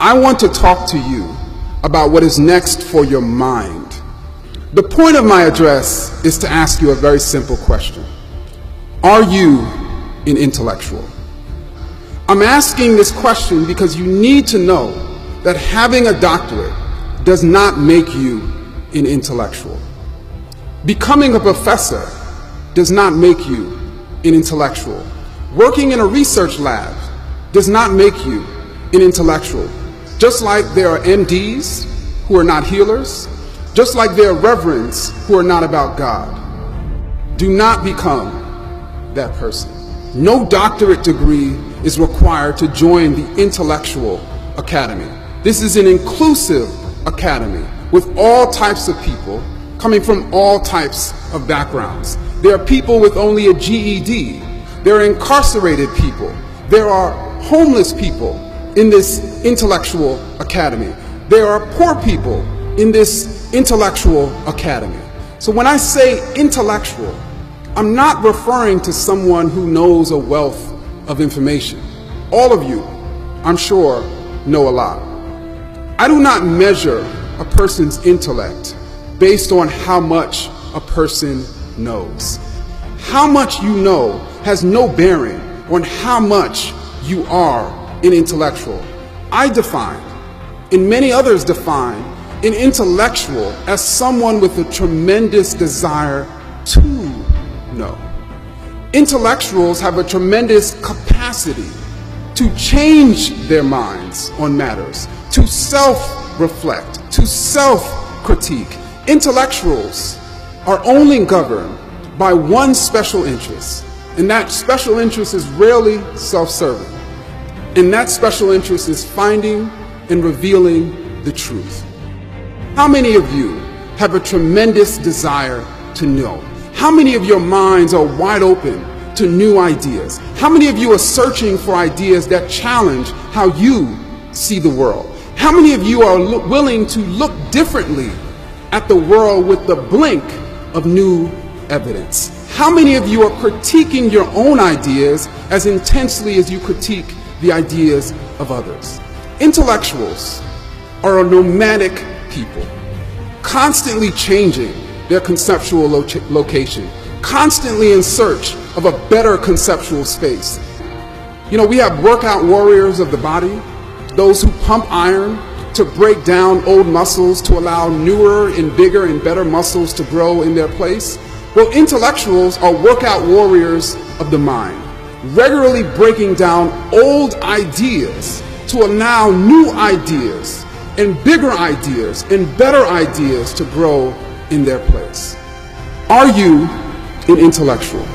I want to talk to you about what is next for your mind. The point of my address is to ask you a very simple question. Are you an intellectual? I'm asking this question because you need to know that having a doctorate does not make you an intellectual. Becoming a professor does not make you an intellectual. Working in a research lab does not make you an intellectual. Just like there are MDs who are not healers, just like there are reverends who are not about God. Do not become that person. No doctorate degree is required to join the intellectual academy. This is an inclusive academy with all types of people coming from all types of backgrounds. There are people with only a GED. There are incarcerated people. There are homeless people in this intellectual academy. There are poor people in this intellectual academy. So when I say intellectual, I'm not referring to someone who knows a wealth of information. All of you, I'm sure, know a lot. I do not measure a person's intellect based on how much a person knows. How much you know has no bearing on how much you are an intellectual. I define, and many others define, an intellectual as someone with a tremendous desire to know. Intellectuals have a tremendous capacity to change their minds on matters, to self-reflect, to self-critique. Intellectuals are only governed by one special interest, and that special interest is rarely self-serving. And that special interest is finding and revealing the truth. How many of you have a tremendous desire to know? How many of your minds are wide open to new ideas? How many of you are searching for ideas that challenge how you see the world? How many of you are willing to look differently at the world with the blink of new evidence? How many of you are critiquing your own ideas as intensely as you critique the ideas of others? Intellectuals are a nomadic people, constantly changing their conceptual location, constantly in search of a better conceptual space. You know, we have workout warriors of the body, those who pump iron to break down old muscles to allow newer and bigger and better muscles to grow in their place. Well, intellectuals are workout warriors of the mind, regularly breaking down old ideas to allow new ideas and bigger ideas and better ideas to grow in their place. Are you an intellectual?